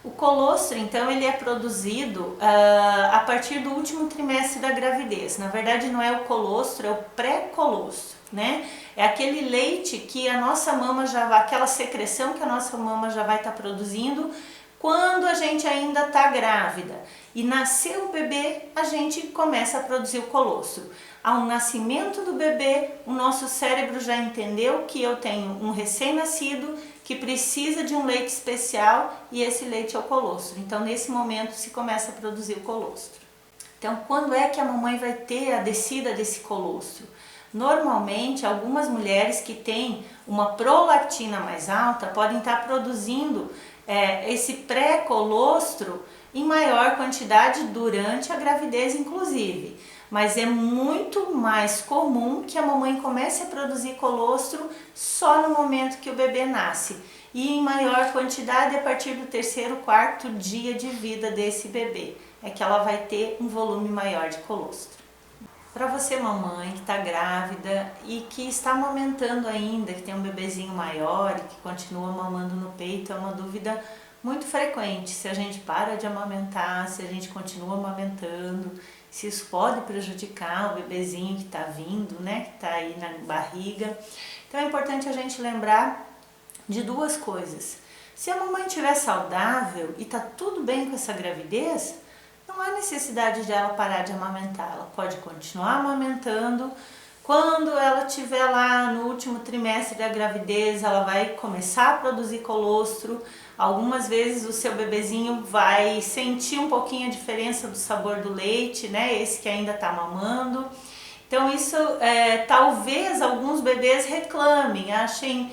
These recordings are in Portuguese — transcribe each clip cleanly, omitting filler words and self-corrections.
O colostro, então, ele é produzido a partir do último trimestre da gravidez. Na verdade, não é o colostro, é o pré-colostro, né? É aquele leite que a nossa mama já vai, aquela secreção que a nossa mama já vai estar produzindo quando a gente ainda está grávida. E nasceu o bebê, a gente começa a produzir o colostro. Ao nascimento do bebê, o nosso cérebro já entendeu que eu tenho um recém-nascido que precisa de um leite especial e esse leite é o colostro. Então, nesse momento, se começa a produzir o colostro. Então, quando é que a mamãe vai ter a descida desse colostro? Normalmente, algumas mulheres que têm uma prolactina mais alta podem estar produzindo esse pré-colostro em maior quantidade durante a gravidez, inclusive. Mas é muito mais comum que a mamãe comece a produzir colostro só no momento que o bebê nasce e em maior quantidade a partir do terceiro, quarto dia de vida desse bebê, é que ela vai ter um volume maior de colostro. Para você, mamãe que está grávida e que está amamentando ainda, que tem um bebezinho maior e que continua mamando no peito, é uma dúvida muito frequente, se a gente para de amamentar, se a gente continua amamentando, se isso pode prejudicar o bebezinho que está vindo, né, que está aí na barriga. Então é importante a gente lembrar de duas coisas. Se a mamãe estiver saudável e está tudo bem com essa gravidez, não há necessidade de ela parar de amamentar, ela pode continuar amamentando. Quando ela estiver lá no último trimestre da gravidez, ela vai começar a produzir colostro. Algumas vezes o seu bebezinho vai sentir um pouquinho a diferença do sabor do leite, né? Esse que ainda está mamando. Então isso, talvez alguns bebês reclamem, achem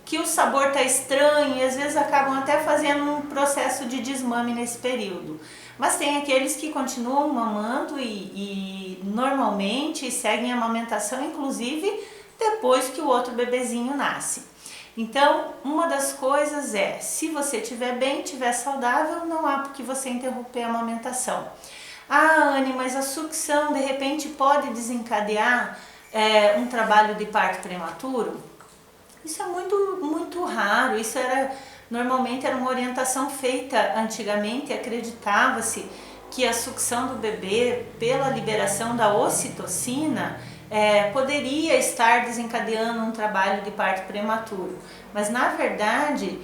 que o sabor está estranho e às vezes acabam até fazendo um processo de desmame nesse período. Mas tem aqueles que continuam mamando e normalmente seguem a amamentação, inclusive depois que o outro bebezinho nasce. Então, uma das coisas é, se você estiver bem, estiver saudável, não há por que você interromper a amamentação. Ah, Anne, mas a sucção de repente pode desencadear um trabalho de parto prematuro? Isso é muito raro, isso normalmente era uma orientação feita antigamente, acreditava-se que a sucção do bebê pela liberação da ocitocina poderia estar desencadeando um trabalho de parto prematuro, mas na verdade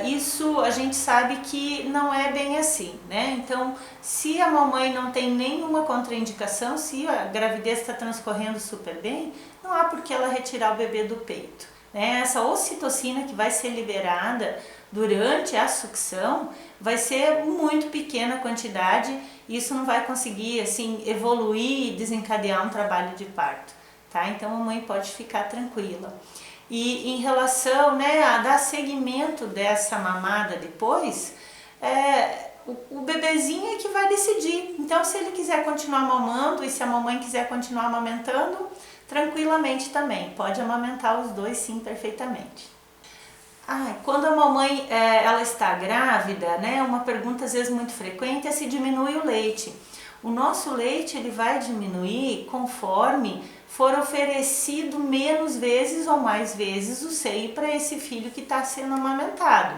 isso a gente sabe que não é bem assim, né? Então, se a mamãe não tem nenhuma contraindicação, se a gravidez está transcorrendo super bem, não há por que ela retirar o bebê do peito. Essa ocitocina que vai ser liberada durante a sucção vai ser muito pequena a quantidade e isso não vai conseguir assim evoluir e desencadear um trabalho de parto, tá? Então a mãe pode ficar tranquila. E em relação, né, a dar seguimento dessa mamada depois, o bebezinho é que vai decidir. Então, se ele quiser continuar mamando e se a mamãe quiser continuar amamentando, tranquilamente também, pode amamentar os dois sim, perfeitamente. Quando a mamãe ela está grávida, né, uma pergunta às vezes muito frequente é se diminui o leite. O nosso leite ele vai diminuir conforme for oferecido menos vezes ou mais vezes o seio para esse filho que está sendo amamentado.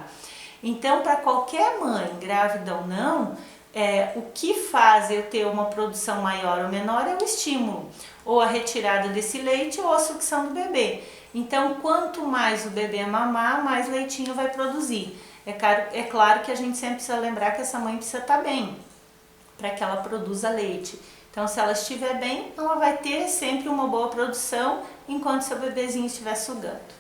Então, para qualquer mãe, grávida ou não, o que faz eu ter uma produção maior ou menor é o estímulo, ou a retirada desse leite ou a sucção do bebê. Então, quanto mais o bebê mamar, mais leitinho vai produzir. É claro que a gente sempre precisa lembrar que essa mãe precisa estar bem, para que ela produza leite. Então, se ela estiver bem, ela vai ter sempre uma boa produção enquanto seu bebezinho estiver sugando.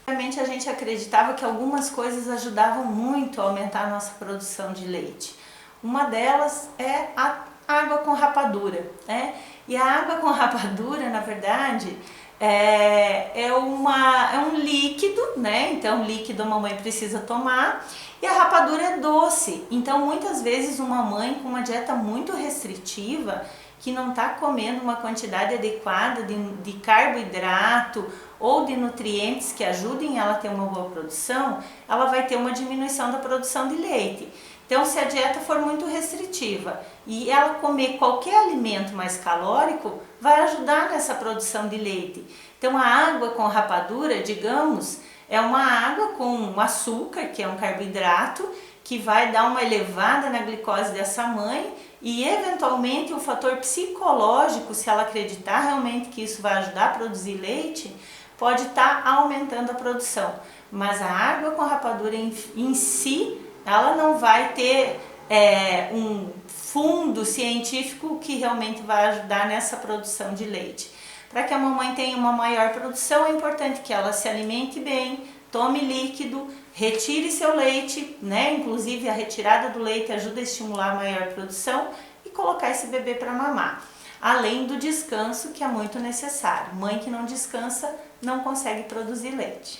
Realmente a gente acreditava que algumas coisas ajudavam muito a aumentar a nossa produção de leite. Uma delas é a água com rapadura, né? E a água com rapadura, na verdade, é um líquido, né? Então, líquido a mamãe precisa tomar. E a rapadura é doce, então muitas vezes uma mãe com uma dieta muito restritiva, que não está comendo uma quantidade adequada de carboidrato ou de nutrientes que ajudem ela a ter uma boa produção, ela vai ter uma diminuição da produção de leite. Então, se a dieta for muito restritiva e ela comer qualquer alimento mais calórico, vai ajudar nessa produção de leite. Então, a água com rapadura, digamos, é uma água com açúcar, que é um carboidrato, que vai dar uma elevada na glicose dessa mãe e eventualmente o fator psicológico, se ela acreditar realmente que isso vai ajudar a produzir leite, pode estar aumentando a produção. Mas a água com rapadura em si, ela não vai ter um fundo científico que realmente vai ajudar nessa produção de leite. Para que a mamãe tenha uma maior produção, é importante que ela se alimente bem, tome líquido, retire seu leite, né? Inclusive a retirada do leite ajuda a estimular a maior produção e colocar esse bebê para mamar. Além do descanso, que é muito necessário. Mãe que não descansa não consegue produzir leite.